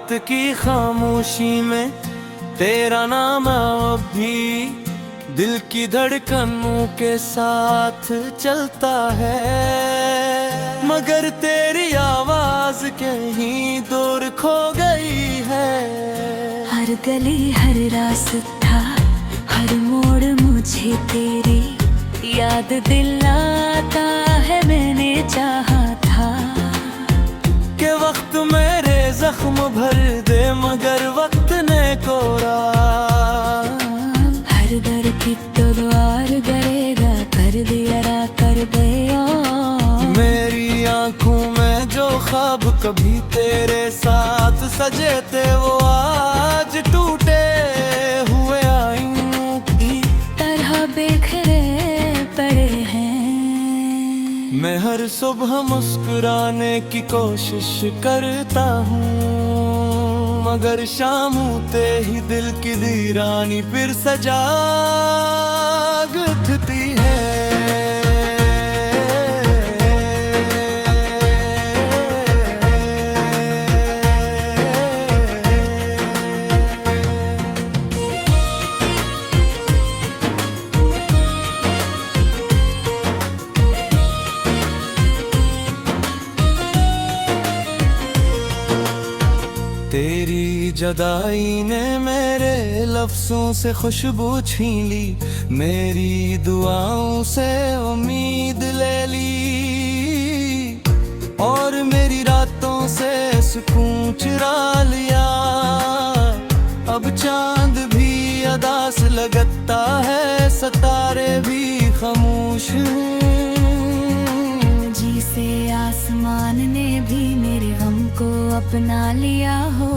रात की खामोशी में तेरा नाम अब भी दिल की धड़कनों के साथ चलता है, मगर तेरी आवाज कहीं दूर खो गई है। हर गली हर रास्ता हर मोड़ मुझे तेरी याद दिलाता है। मैंने चाहा था कि वक्त मेरे जख्म भर दे, मगर वक्त ने कोरा। हर दर की तो द्वार करेगा, कर दिया रा कर दिया। मेरी आंखों में जो ख्वाब कभी तेरे साथ सजे थे, वो आज टूटे हुए आईनों की तरह बिखरे पड़े हैं। मैं हर सुबह मुस्कुराने की कोशिश करता हूँ, मगर शाम होते ही दिल की वीरानी फिर सजाग उठती है। तेरी जुदाई ने मेरे लफ्जों से खुशबू छीन ली, मेरी दुआओं से उम्मीद ले ली, और मेरी रातों से सुकून चुरा लिया। अब चांद भी अदास लगता है, सितारे भी खामोश जिसे आसमान ने भी मेरे गम को अपना लिया हो।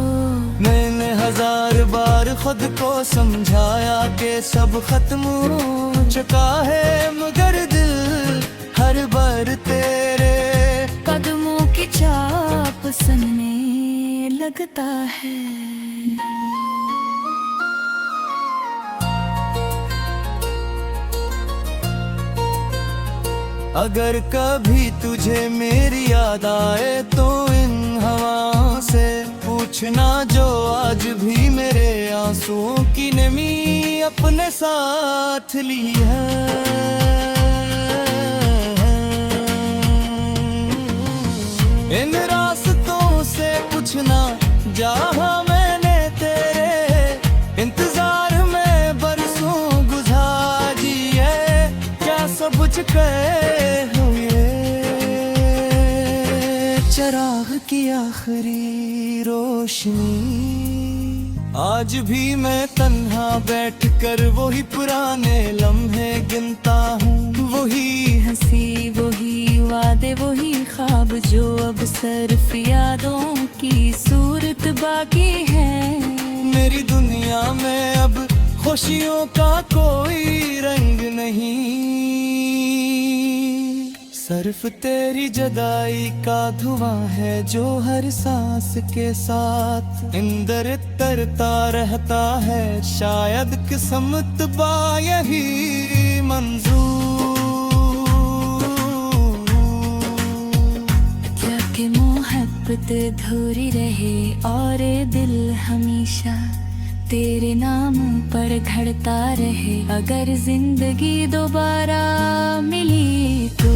मैंने हजार बार खुद को समझाया कि सब खत्म हो चुका है, मगर दिल हर बार तेरे कदमों की चाप सुनने लगता है। अगर कभी तुझे मेरी याद आए तो इन हवाओं से पूछना, जो आज भी मेरे आंसुओं की नमी अपने साथ ली है। इन रास्तों से पूछना जहाँ मैंने तेरे इंतजार में बरसों गुजारी है, क्या सब कुछ हुए चिराग की आखिरी रोशनी। आज भी मैं तन्हा बैठकर वही पुराने लम्हे गिनता हूँ, वही हंसी वही वादे वही ख्वाब जो अब सिर्फ यादों की सूरत बाकी है। मेरी दुनिया में अब खुशियों का कोई रंग नहीं, सिर्फ तेरी जुदाई का धुआं है जो हर सांस के साथ इंदर तरता रहता है। शायद किस्मत बा यही मंजूर, क्या कि मोहब्बत अधूरी रहे और दिल हमेशा तेरे नाम पर धड़ता रहे। अगर जिंदगी दोबारा मिली तो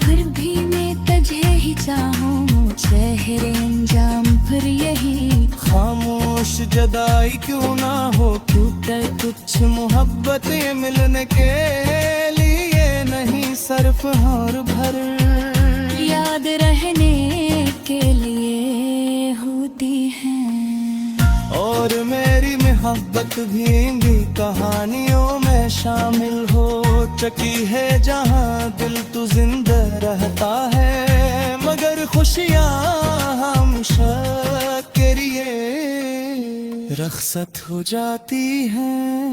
फिर भी मैं तुझे ही चाहूँ, चेहरे अंजाम फिर यही। खामोश जुदाई क्यों ना हो, टूटे कुछ मोहब्बत मिलने के लिए नहीं, सिर्फ और भर याद रहने के लिए होती है। और मेरी मोहब्बत भी कहानियों में शामिल हो चुकी है, जहाँ दिल तू जिंदा रहता है, मगर खुशियाँ हमेशा के लिए रखसत हो जाती हैं।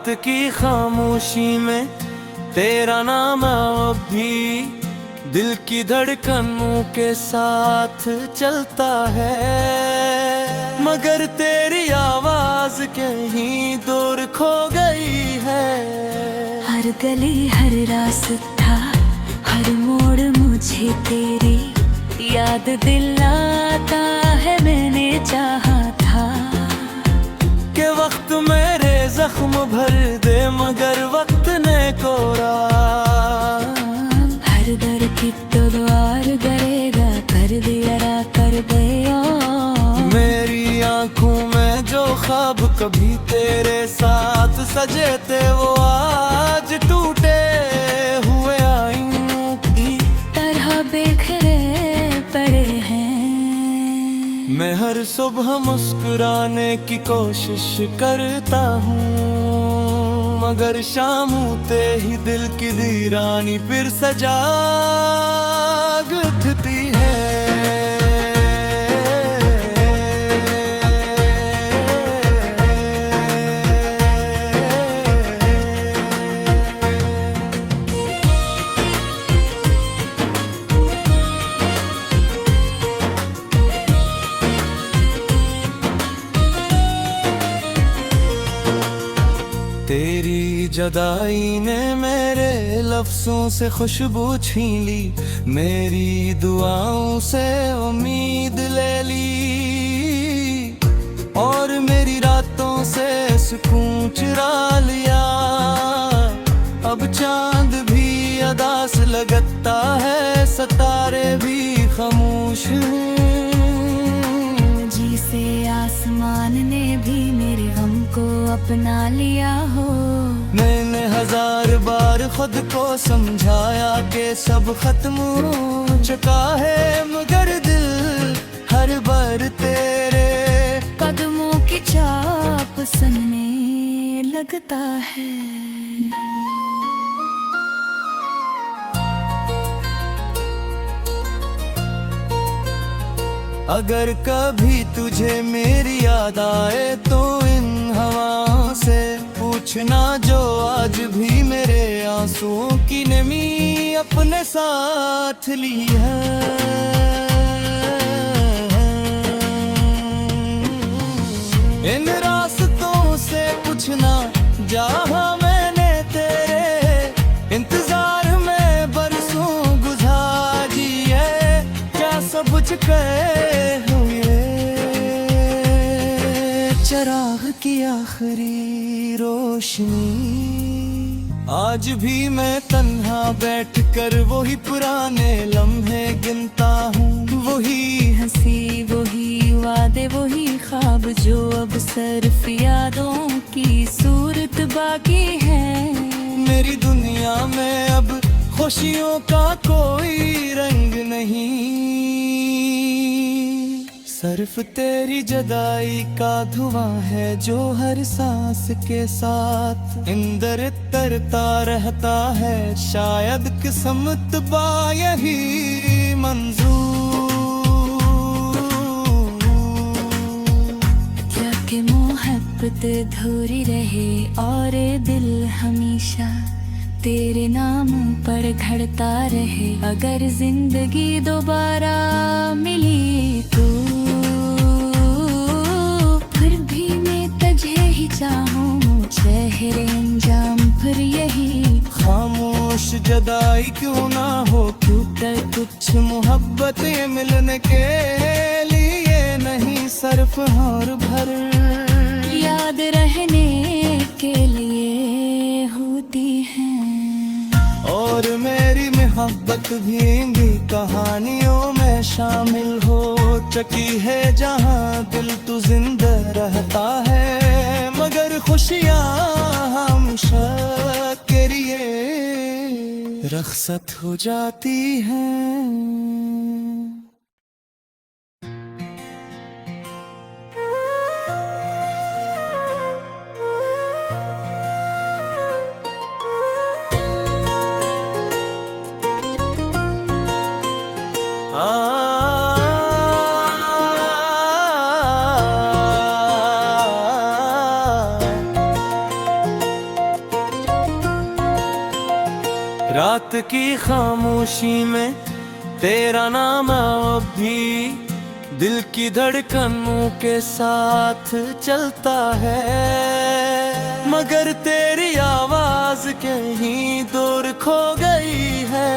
रात की खामोशी में तेरा नाम अब भी दिल की धड़कनों के साथ चलता है, मगर तेरी आवाज कहीं दूर खो गई है। हर गली हर रास्ता हर मोड़ मुझे तेरी याद दिलाता है। मैंने चाहा था के वक्त मेरे जख्म भर दे, मगर वक्त ने कोरा। हर दर की तो द्वार करेगा, कर दिया कर दिया। मेरी आंखों में जो ख्वाब कभी तेरे साथ सजे थे, वो आज टूटे हुए आईनों की तरह बिखरे पड़े हैं। मैं हर सुबह मुस्कुराने की कोशिश करता हूँ, मगर शाम होते ही दिल की वीरानी फिर सजाग उठती है। तेरी जुदाई ने मेरे लफ्जों से खुशबू छीन ली, मेरी दुआओं से उम्मीद ले ली, और मेरी रातों से सुकून चुरा लिया। अब चांद भी अदास लगता है, सितारे भी खामोश हैं। जिसे आसमान ने भी मेरे गम को अपना लिया हो। मैंने हजार बार खुद को समझाया कि सब खत्म हो चुका है, मगर दिल हर बार तेरे कदमों की चाप सुनने लगता है। अगर कभी तुझे मेरी याद आए तो इन हवाओं से पूछना, जो आज भी मेरे आंसुओं की नमी अपने साथ ली है। इन रास्तों से पूछना जहाँ मैंने तेरे इंतजार में बरसों गुजारी है, क्या सब कुछ कहे हुए चराग की आखिरी रोशनी। आज भी मैं तन्हा बैठकर वही पुराने लम्हे गिनता हूँ, वही हंसी वही वादे वही ख्वाब, जो अब सिर्फ यादों की सूरत बाकी है। मेरी दुनिया में अब खुशियों का कोई रंग नहीं, सिर्फ तेरी जुदाई का धुआं है जो हर सांस के साथ इंदर तरता रहता है। शायद किस्मत बा यही मंजूर, क्या कि मोहब्बत अधूरी रहे और दिल हमेशा तेरे नाम पर घड़ता रहे। अगर जिंदगी दोबारा मिली तो फिर भी मैं तुझे ही चाहूँ, चेहरे अंजाम फिर यही। खामोश जुदाई क्यों ना हो, क्योंकि कुछ मोहब्बत मिलने के लिए नहीं, सिर्फ और भर याद रहने के लिए होती है। और मेरी मोहब्बत भी कहानियों में शामिल हो चुकी है, जहाँ दिल तू जिंदा रहता है, मगर खुशियाँ हमेशा के लिए रखसत हो जाती हैं। रात की खामोशी में तेरा नाम अब भी दिल की धड़कनों के साथ चलता है, मगर तेरी आवाज कहीं दूर खो गई है।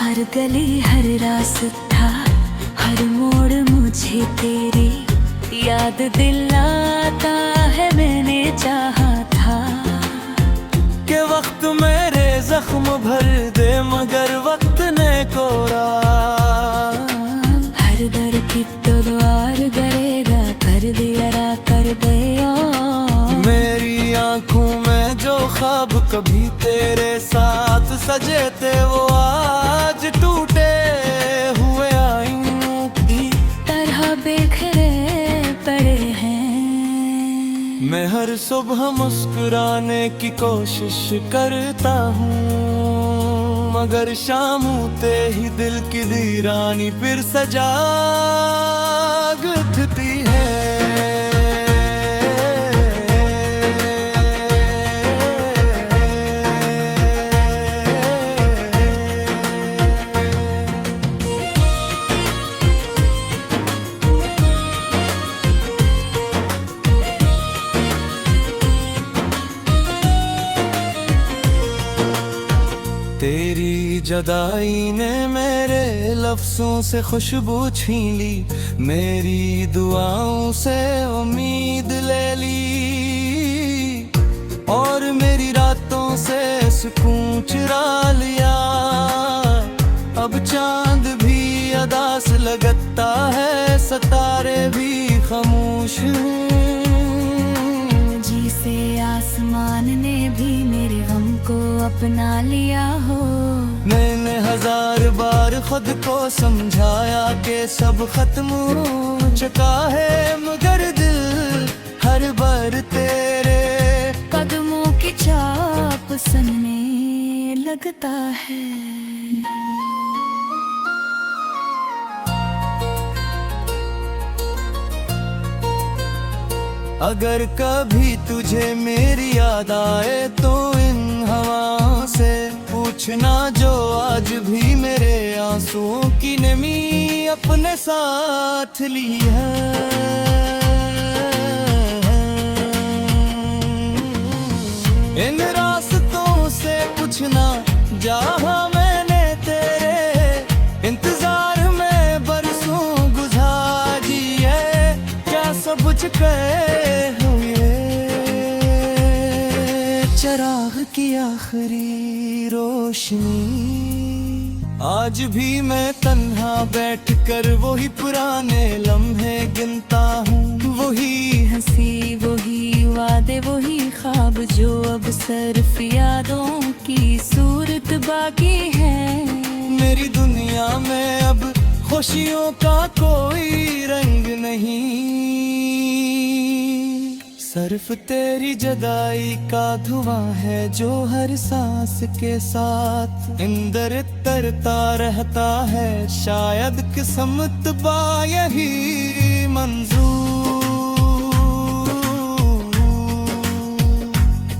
हर गली हर रास्ता हर मोड़ मुझे तेरी याद दिलाता है। मैंने चाहा था कि वक्त मेरे जख्म भर दे, मगर वक्त ने कोरा। हर दर की तलवार करेगा, कर दिया कर गया। मेरी आंखों में जो ख्वाब कभी तेरे साथ सजे थे, वो आज टूटे हुए आईनों की तरह बिखरे पड़े हैं। मैं हर सुबह मुस्कुराने की कोशिश करता हूँ, मगर शाम होते ही दिल की वीरानी फिर सजाग उठती है। तेरी जुदाई ने मेरे लफ्जों से खुशबू छीन ली, मेरी दुआओं से उम्मीद ले ली, और मेरी रातों से सुकून चुरा लिया। अब चांद भी अदास लगता है, सितारे भी खामोश हैं। जिसे आसमान ने भी मेरे गम को अपना लिया हो। मैंने हजार बार खुद को समझाया कि सब खत्म हो चुका है, मगर दिल हर बार तेरे कदमों की चाप सुनने लगता है। अगर कभी तुझे मेरी याद आए तो इन हवाओं से पूछना, जो आज भी मेरे आंसुओं की नमी अपने साथ ली है। इन रास्तों से पूछना जहाँ मैंने तेरे इंतजार में बरसों गुजारी है, क्या सब कुछ हुए चराग की आखिरी रोशनी। आज भी मैं तन्हा बैठकर वही पुराने लम्हे गिनता हूँ, वही हंसी वही वादे वही ख्वाब जो अब सिर्फ यादों की सूरत बाकी है। मेरी दुनिया में अब खुशियों का कोई रंग नहीं, सिर्फ तेरी जुदाई का धुआं है जो हर सांस के साथ इंदर तरता रहता है। शायद किस्मत बा यही मंजूर,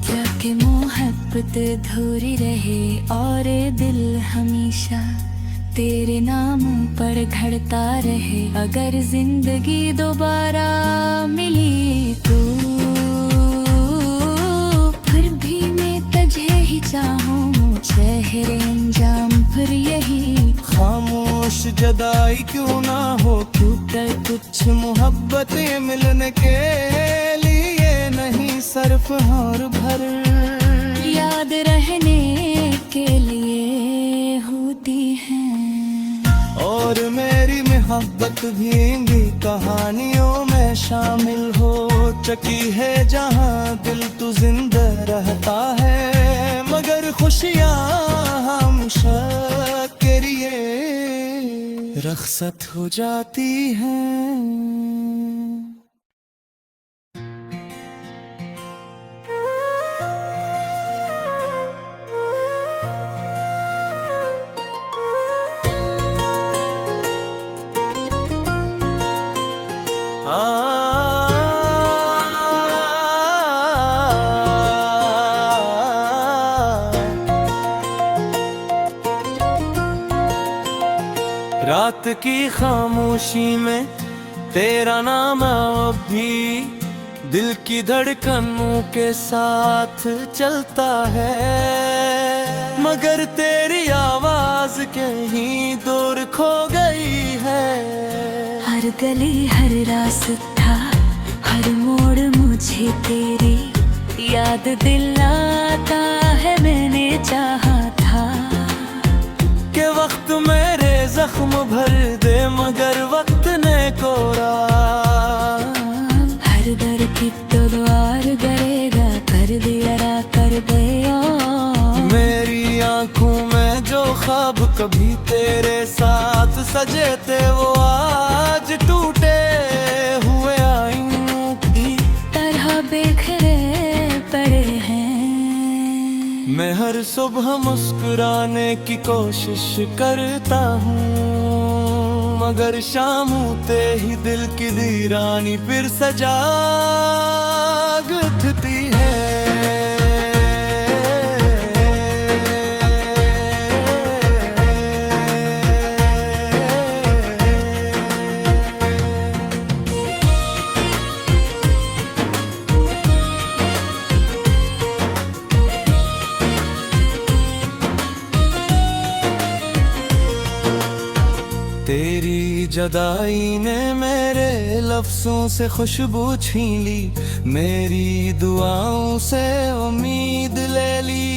क्या कि मोहब्बत अधूरी रहे और दिल हमेशा तेरे नाम पर घड़ता रहे। अगर जिंदगी दोबारा मिली तो फिर भी मैं तुझे ही चाहूँ, चेहरे अंजाम फिर यही। खामोश जुदाई क्यों ना हो, क्योंकि कुछ मोहब्बतें मिलने के लिए नहीं, सिर्फ हर भर याद रहने के लिए होती है। और मेरी मोहब्बत भी कहानियों में शामिल हो चुकी है, जहाँ दिल तू जिंदा रहता है, मगर खुशियाँ हमेशा के लिए रखसत हो जाती हैं। रात की खामोशी में तेरा नाम अब भी दिल की धड़कनों के साथ चलता है, मगर तेरी आवाज कहीं दूर खो गई है। हर गली हर रास्ता हर मोड़ मुझे तेरी याद दिलाता है। मैंने चाहा था कि वक्त मेरे जख्म भर दे, मगर वक्त ने कोरा। हर दर की तो द्वार करेगा, कर दिया कर दिया। मेरी आंखों में जो ख्वाब कभी तेरे साथ सजे थे, वो आज टूटे हुए आईनों की तरह बिखरे पड़े हैं। मैं हर सुबह मुस्कुराने की कोशिश करता हूँ, मगर शाम होते ही दिल की वीरानी फिर सजाग उठती है। तेरी जुदाई ने मेरे लफ्जों से खुशबू छीन ली, मेरी दुआओं से उम्मीद ले ली,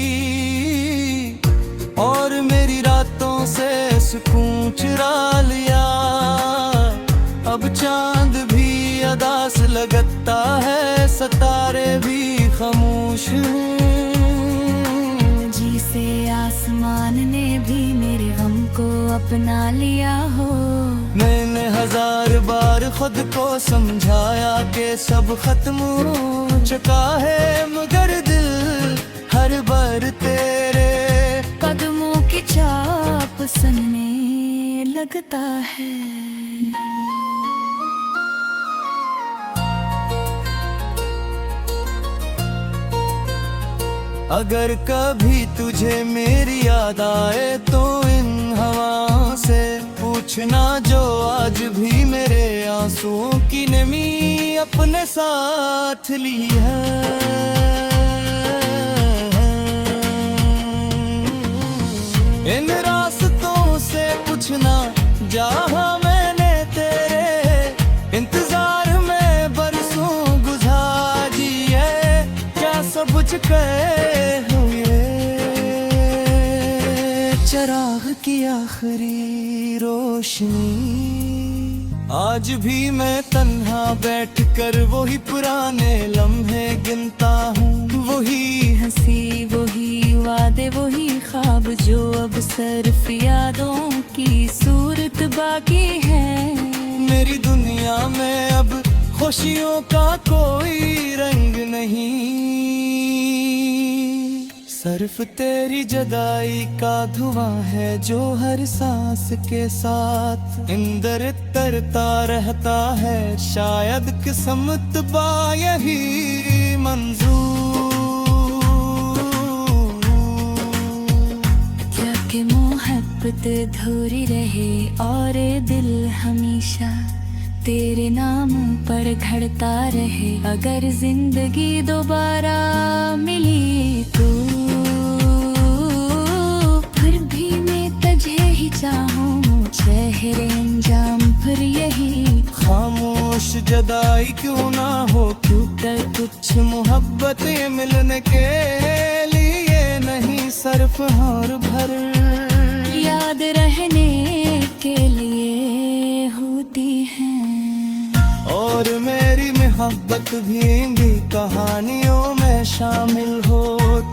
और मेरी रातों से सुकून चुरा लिया। अब चांद भी अदास लगता है, सितारे भी खामोश हैं। जिसे आसमान ने भी मेरे गम को अपना लिया हो। मैंने हजार बार खुद को समझाया कि सब खत्म हो चुका है, मगर दिल हर बार तेरे कदमों की चाप सुनने लगता है। अगर कभी तुझे मेरी याद आए तो इन हवाओं से पूछना, जो आज भी मेरे आंसुओं की नमी अपने साथ ली है। इन रास्तों से पूछना जहाँ मैंने तेरे इंतजार में बरसों गुजारी है, क्या सब कुछ हुए चिराग की आखिरी रोशनी। आज भी मैं तन्हा बैठकर वही पुराने लम्हे गिनता हूँ, वही हंसी वही वादे वही ख्वाब, जो अब सिर्फ यादों की सूरत बाकी है। मेरी दुनिया में अब खुशियों का कोई रंग नहीं, सिर्फ तेरी जुदाई का धुआं है जो हर सांस के साथ इंदर तरता रहता है। शायद किस्मत बा यही मंजूर, क्या कि मोहब्बत अधूरी रहे और दिल हमेशा तेरे नाम पर घड़ता रहे। अगर जिंदगी दोबारा मिली तो फिर भी मैं तुझे ही चाहूँ, चेहरे अंजाम फिर यही। खामोश जुदाई क्यों ना हो, क्योंकि कुछ मोहब्बत मिलने के लिए नहीं, सिर्फ और भर याद रहने के लिए होती है। और मेरी मोहब्बत भी कहानियों में शामिल हो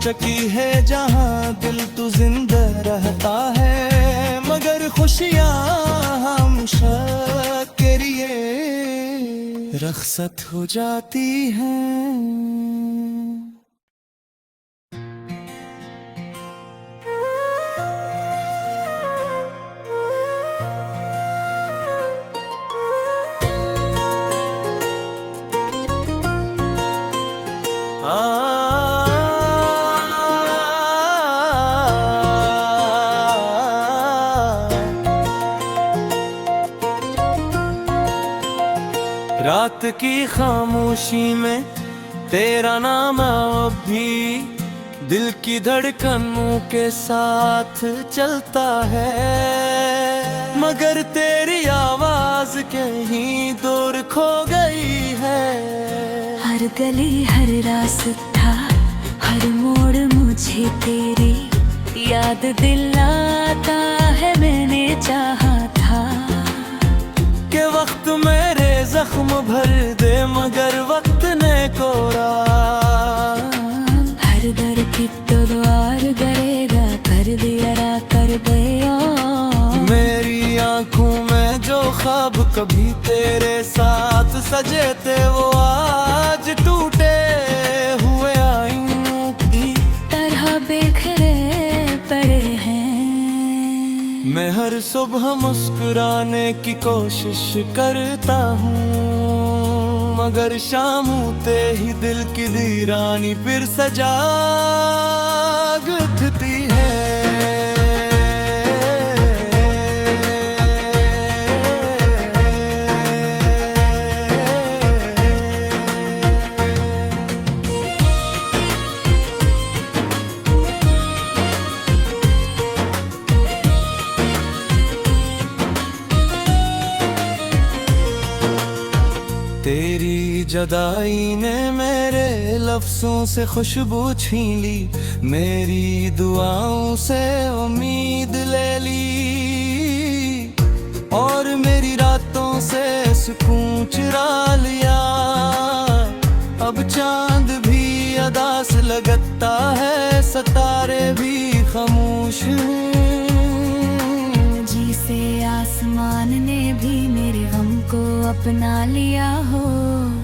चुकी है, जहाँ दिल तू जिंदा रहता है, मगर खुशियाँ हमेशा के लिए रखसत हो जाती हैं। रात की खामोशी में तेरा नाम अब भी दिल की धड़कनों के साथ चलता है, मगर तेरी आवाज कहीं दूर खो गई है। हर गली हर रास्ता हर मोड़ मुझे तेरी याद दिलाता है। मैंने चाहा था के वक्त मेरे जख्म भर दे, मगर वक्त ने कोरा। हर दर की द्वार करेगा, कर दिया कर दिया। मेरी आंखों में जो ख्वाब कभी तेरे साथ सजे थे, वो आज टूटे हुए आईनों की तरह बिखरे पड़े हैं। मैं हर सुबह मुस्कुराने की कोशिश करता हूँ, मगर शाम होते ही दिल की वीरानी फिर सजाग उठती है। तेरी जुदाई ने मेरे लफ्जों से खुशबू छीन ली, मेरी दुआओं से उम्मीद ले ली, और मेरी रातों से सुकून चुरा लिया। अब चांद भी अदास लगता है, सितारे भी खामोश हैं। जिसे आसमान ने भी मेरे गम को अपना लिया हो।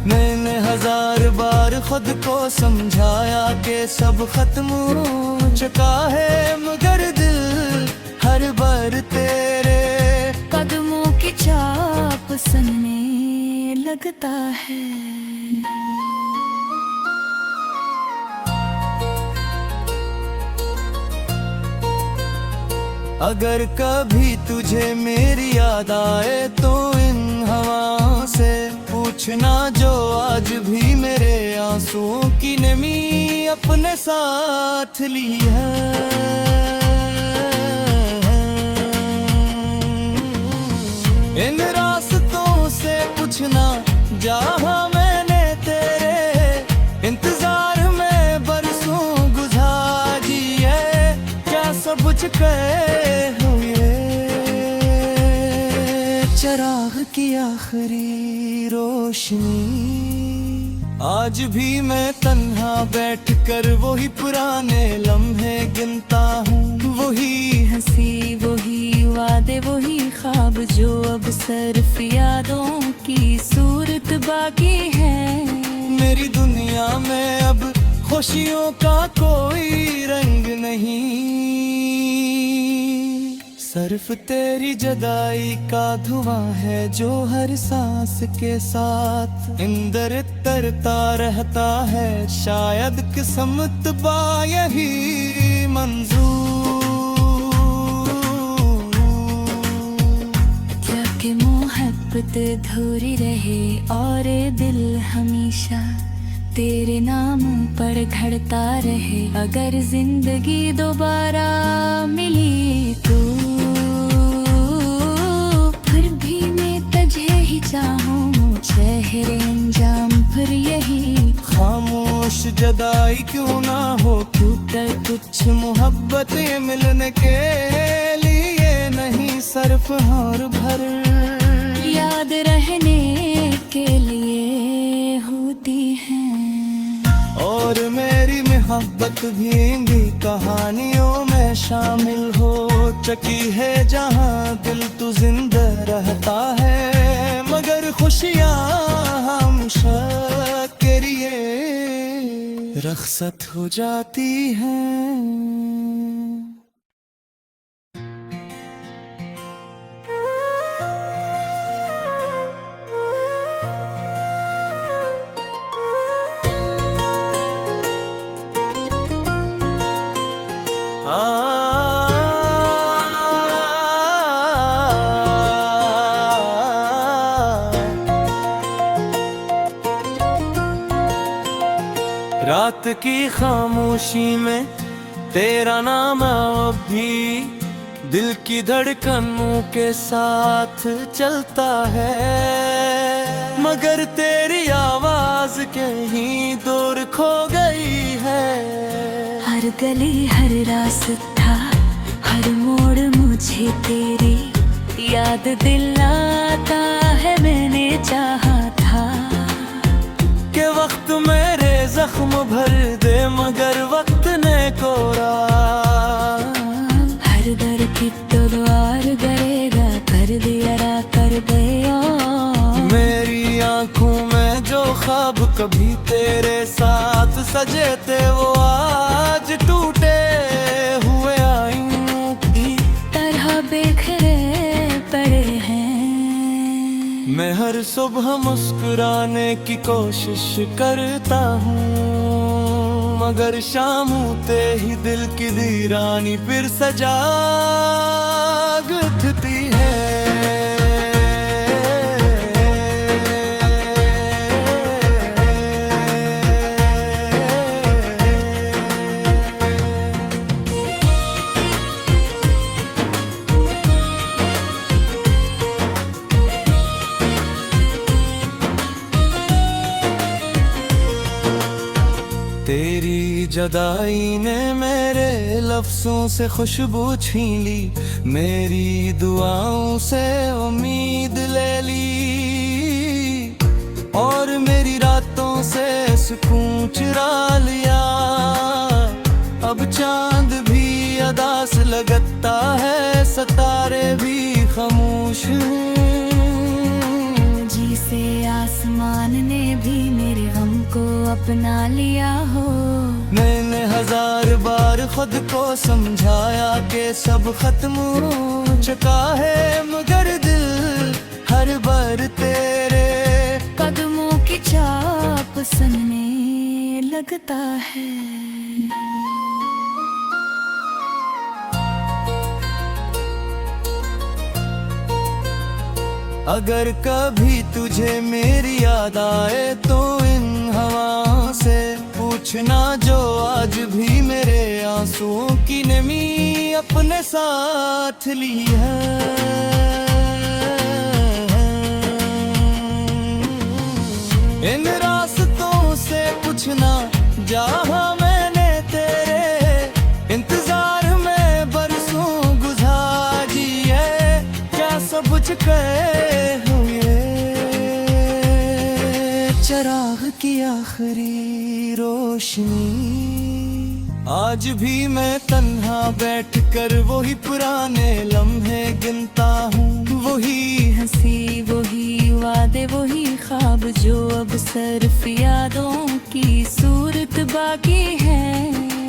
मैंने हजार बार खुद को समझाया कि सब खत्म हो चुका है, मगर दिल हर बार तेरे कदमों की चाप सुनने लगता है। अगर कभी तुझे मेरी याद आए तो इन हवाओं से पूछना, जो आज भी मेरे आंसुओं की नमी अपने साथ ली है। इन रास्तों से पूछना जहां मैंने तेरे इंतजार में बरसों गुजारी है, क्या सब कुछ कहे हुए चिराग की आखिरी रोशनी। आज भी मैं तन्हा बैठकर वही पुराने लम्हे गिनता हूँ, वही हंसी वही वादे वही ख्वाब, जो अब सिर्फ यादों की सूरत बाकी है। मेरी दुनिया में अब खुशियों का कोई रंग नहीं, सिर्फ तेरी जुदाई का धुआं है जो हर सांस के साथ इंदर तरता रहता है। शायद किस्मत बा यही मंजूर, क्या कि मोहब्बत अधूरी रहे और दिल हमेशा तेरे नाम पर घड़ता रहे। अगर जिंदगी दोबारा मिली तो फिर भी मैं तुझे ही चाहूँ, चेहरे अंजाम फिर यही। खामोश जुदाई क्यों ना हो, क्योंकि कुछ मोहब्बत मिलने के लिए नहीं, सिर्फ और भर याद रहने के लिए होती है। और मेरी मोहब्बत भी कहानियों में शामिल हो चुकी है, जहाँ दिल तू जिंदा रहता है, मगर खुशियाँ हमेशा के लिए रखसत हो जाती हैं। की खामोशी में तेरा नाम अब भी दिल की धड़कनों के साथ चलता है, मगर तेरी आवाज कहीं दूर खो गई है। हर गली हर रास्ता हर मोड़ मुझे तेरी याद दिलाता है। मैंने चाहा था कि वक्त मेरे जख्म भर दे, मगर वक्त ने कोरा। हर दर की तो द्वार करेगा, कर दिया रा कर गया। मेरी आंखों में जो ख्वाब कभी तेरे साथ सजे थे, वो आज टूटे हुए आईनों की तरह बिखरे पड़े हैं। मैं हर सुबह मुस्कुराने की कोशिश करता हूँ, मगर शाम होते ही दिल की वीरानी फिर सजाग उठती है। तेरी जुदाई ने मेरे लफ्जों से खुशबू छीन ली, मेरी दुआओं से उम्मीद ले ली, और मेरी रातों से सुकून चुरा लिया। अब चांद भी अदास लगता है, सितारे भी खामोश हैं। जिसे आसमान ने भी मेरे गम को अपना लिया हो। मैंने हजार बार खुद को समझाया कि सब खत्म हो चुका है, मगर दिल हर बार तेरे कदमों की चाप सुनने लगता है। अगर कभी तुझे मेरी याद आए तो इन हवाओं से पूछना, जो आज भी मेरे आंसुओं की नमी अपने साथ ली है। इन रास्तों से पूछना जहाँ मैंने तेरे इंतजार में बरसों गुजारी है, क्या सब कुछ हुए चराग की आखिरी रोशनी। आज भी मैं तन्हा बैठकर वही पुराने लम्हे गिनता हूँ, वही हंसी वही वादे वही ख्वाब जो अब सिर्फ यादों की सूरत बाकी है।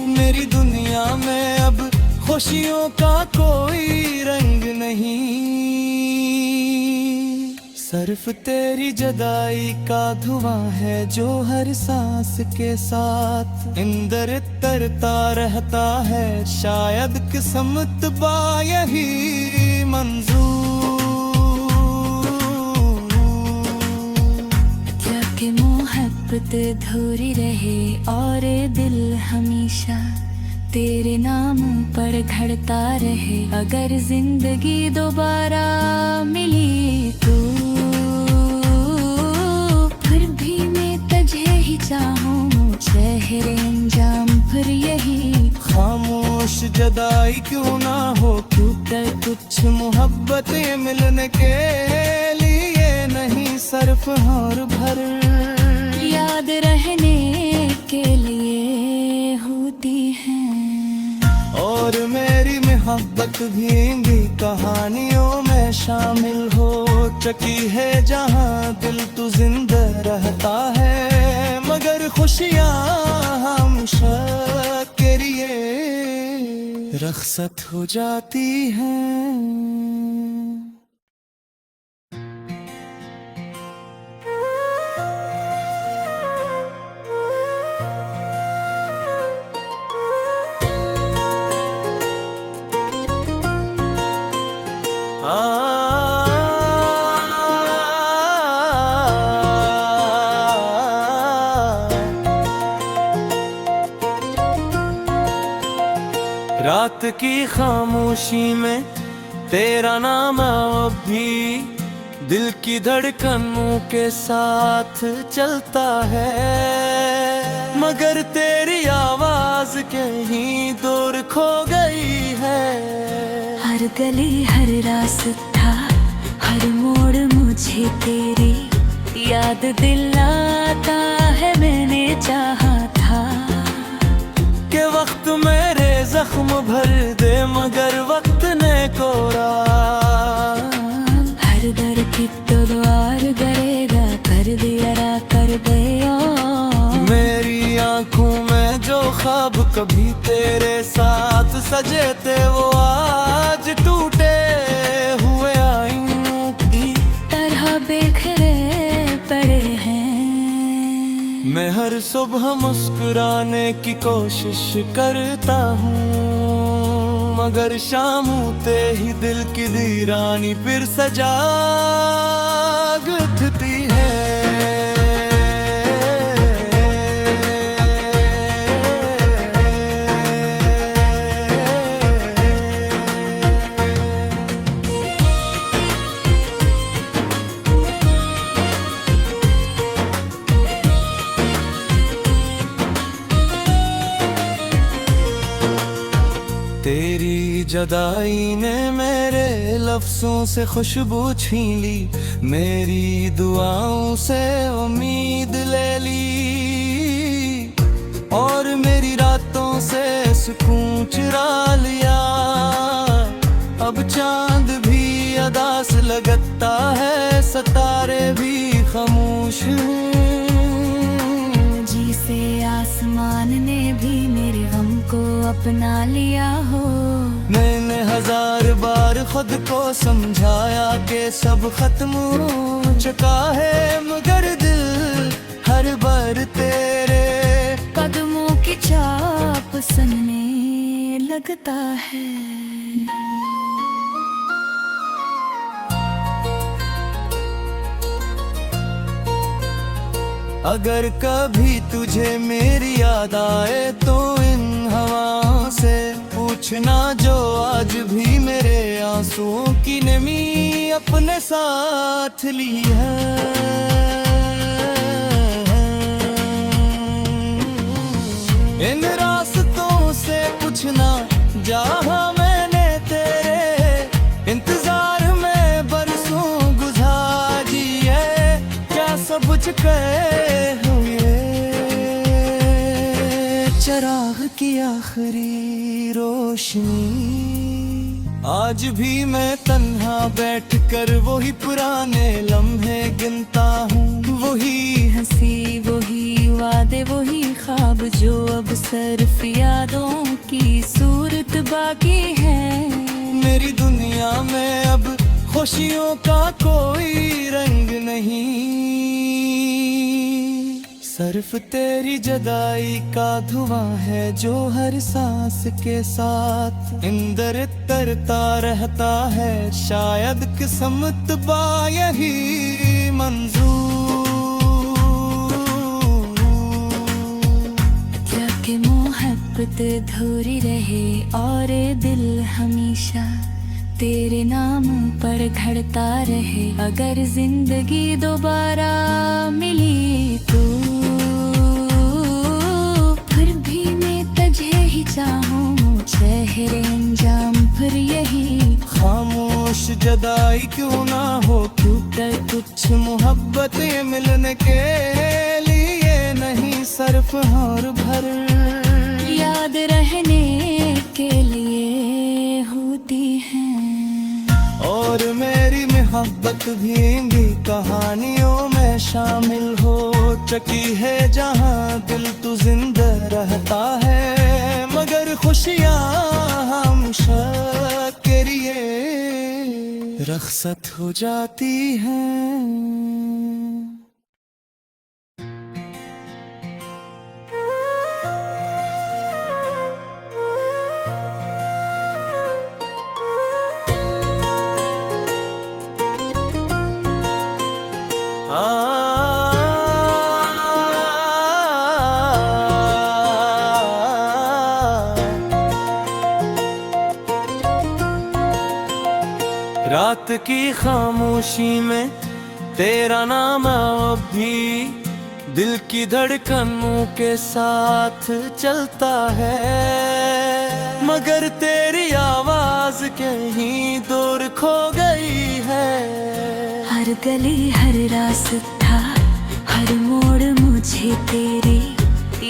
मेरी दुनिया में अब खुशियों का कोई रंग नहीं, सिर्फ तेरी जुदाई का धुआं है जो हर सांस के साथ अंदर तरता रहता है। शायद किस्मत बा यही मंजूर, क्या कि मोहब्बत अधूरी रहे और दिल हमेशा तेरे नाम पर धड़ता रहे। अगर जिंदगी दोबारा मिली तो फिर भी मैं तुझे ही चाहूँ, चेहरे अंजाम फिर यही। खामोश जुदाई क्यों ना हो, क्योंकि कुछ मोहब्बतें मिलने के लिए नहीं, सिर्फ और भर याद रहने के लिए होती है। और मेरी मोहब्बत भी कहानियों में शामिल हो चुकी है, जहाँ दिल तू जिंदा रहता है, मगर खुशियाँ हमेशा के लिए रखसत हो जाती हैं। रात की खामोशी में तेरा नाम अब भी दिल की धड़कनों के साथ चलता है, मगर तेरी आवाज कहीं दूर खो गई है। हर गली हर रास्ता हर मोड़ मुझे तेरी याद दिलाता है। मैंने चाहा था कि वक्त मेरे जख्म भर दे, मगर वक्त ने कोरा। हर दर की तो द्वार करेगा, कर दिया कर दे। मेरी आंखों में जो ख्वाब कभी तेरे साथ सजे थे, वो आज टूटे हुए आईनों की तरह बिखरे पड़े हैं। मैं हर सुबह मुस्कुराने की कोशिश करता हूँ, मगर शाम होते ही दिल की वीरानी फिर सजाग उठती है। तेरी जुदाई ने मेरे लफ्जों से खुशबू छीन ली, मेरी दुआओं से उम्मीद ले ली, और मेरी रातों से सुकून चुरा लिया। अब चांद भी अदास लगता है, सितारे भी खामोश हैं। जिसे आसमान ने भी मेरे गम को अपना लिया हो। मैंने हजार बार खुद को समझाया कि सब खत्म हो चुका है, मगर दिल हर बार तेरे कदमों की चाप सुनने लगता है। अगर कभी तुझे मेरी याद आए तो इन हवाओं से पूछना, जो आज भी मेरे आंसुओं की नमी अपने साथ ली है। इन रास्तों से पूछना जहां मैंने तेरे इंतजार में बरसों गुजारी है, क्या सब चुके हुए चराग की आखिरी रोशनी। आज भी मैं तन्हा बैठकर वही पुराने लम्हे गिनता हूँ, वही हंसी वही वादे वही ख्वाब, जो अब सिर्फ यादों की सूरत बाकी है। मेरी दुनिया में अब खुशियों का कोई रंग नहीं, सिर्फ तेरी जुदाई का धुआं है जो हर सांस के साथ इंदर तरता रहता है। शायद किस्मत बा यही मंजूर, क्या कि मोहब्बत अधूरी रहे और दिल हमेशा तेरे नाम पर घड़ता रहे। अगर जिंदगी दोबारा मिली तो फिर भी मैं तुझे ही चाहूँ, चेहरे अंजाम फिर यही। खामोश जुदाई क्यों ना हो, क्योंकि कुछ मोहब्बत मिलने के लिए नहीं, सिर्फ और भर याद रहने के लिए होती है। और मेरी मोहब्बत भी कहानियों में शामिल हो चुकी है, जहाँ दिल तू जिंदा रहता है, मगर खुशियाँ हम के लिए रखसत हो जाती हैं। रात की खामोशी में तेरा नाम अब भी दिल की धड़कनों के साथ चलता है, मगर तेरी आवाज कहीं दूर खो गई है। हर गली हर रास्ता हर मोड़ मुझे तेरी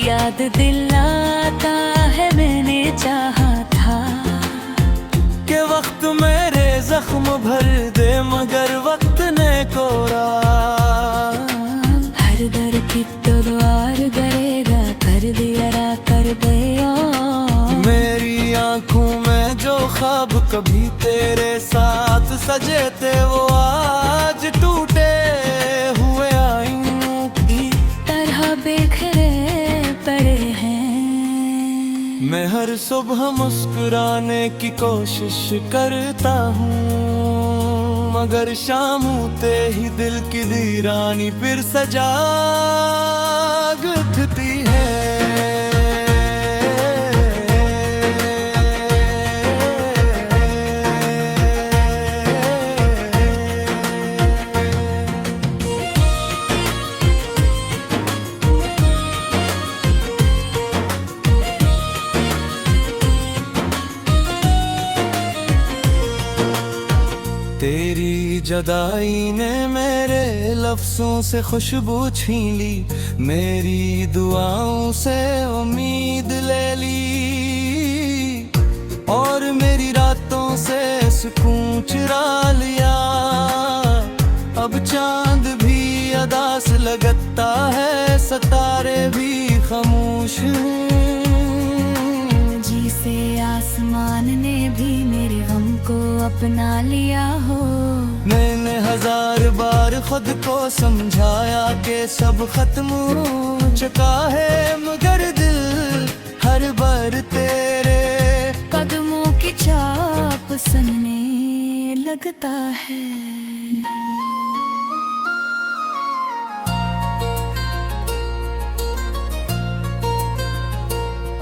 याद दिलाता है। मैंने चाहा था के वक्त मेरे जख्म भर दे, मगर वक्त ने कोरा। हर दर की तलवार करेगा, कर दिया कर दिया। मेरी आंखों में जो ख्वाब कभी तेरे साथ सजे थे, वो आज टूटे हुए आईनों की तरह बिखरे पड़े हैं। मैं हर सुबह मुस्कुराने की कोशिश करता हूँ, मगर शाम होते ही दिल की वीरानी फिर सजाग उठती है। तेरी जुदाई ने मेरे लफ्जों से खुशबू छीन ली, मेरी दुआओं से उम्मीद ले ली, और मेरी रातों से सुकून चुरा लिया। अब चांद भी अदास लगता है, सितारे भी खामोश हैं। जिसे आसमान ने भी मेरे गम को अपना लिया हो। मैंने हजार बार खुद को समझाया कि सब खत्म हो चुका है, मगर दिल हर बार तेरे कदमों की चाप सुनने लगता है।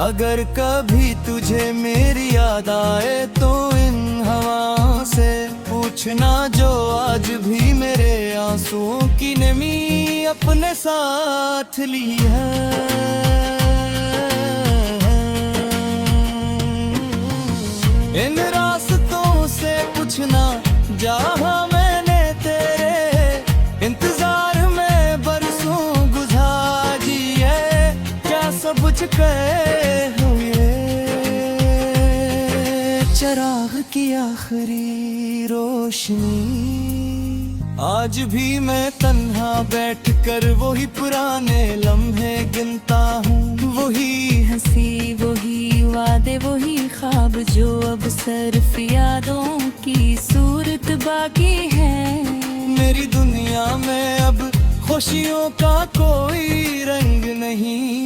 अगर कभी तुझे मेरी याद आए तो इन हवाओं से पूछना, जो आज भी मेरे आंसुओं की नमी अपने साथ ली है। इन रास्तों से पूछना जहाँ मैंने तेरे इंतजार में बरसों गुजारी है, क्या सब कुछ हुए चराग की आखिरी रोशनी। आज भी मैं तन्हा बैठकर वही पुराने लम्हे गिनता हूँ, वही हंसी वही वादे वही ख्वाब, जो अब सिर्फ यादों की सूरत बाकी है। मेरी दुनिया में अब खुशियों का कोई रंग नहीं,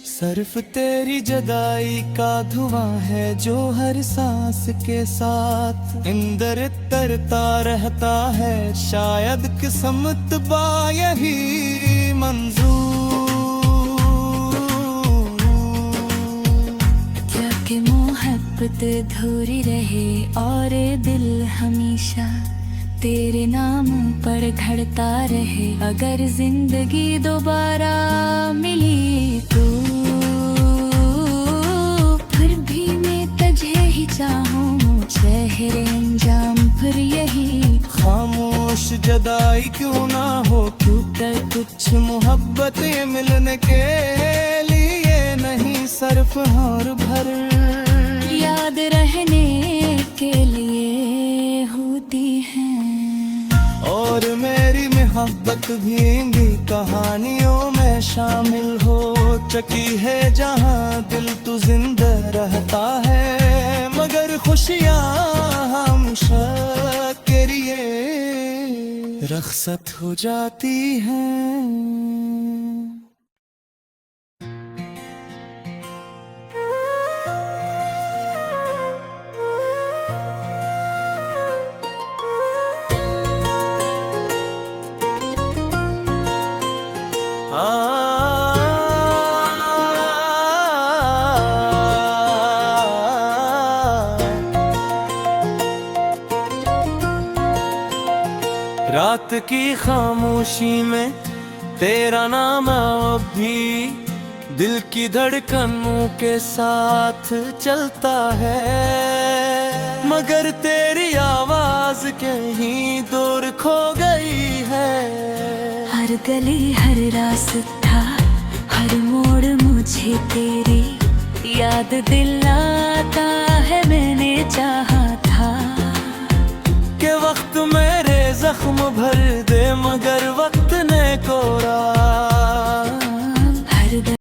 सिर्फ तेरी जुदाई का धुआं है जो हर सांस के साथ अंदर तरता रहता है। शायद किस्मत बा यही मंजूर, क्या कि मोहब्बत अधूरी रहे और दिल हमेशा तेरे नाम पर घड़ता रहे। अगर जिंदगी दोबारा मिली तो फिर भी मैं तुझे ही चाहूँ, चेहरे अंजाम फिर यही। खामोश जुदाई क्यों ना हो, क्योंकि कुछ मोहब्बत मिलने के लिए नहीं, सिर्फ और भर याद रहने के लिए होती है। और मेरी मोहब्बत भी इन्हीं कहानियों में शामिल हो चुकी है, जहाँ दिल तू जिंदा रहता है, मगर खुशियाँ हमेशा के लिए रखसत हो जाती हैं। रात की खामोशी में तेरा नाम अब भी दिल की धड़कनों के साथ चलता है, मगर तेरी आवाज कहीं दूर खो गई है। हर गली हर रास्ता हर मोड़ मुझे तेरी याद दिलाता है। मैंने चाहा था कि वक्त मेरे जख्म भर दे, मगर वक्त ने कोरा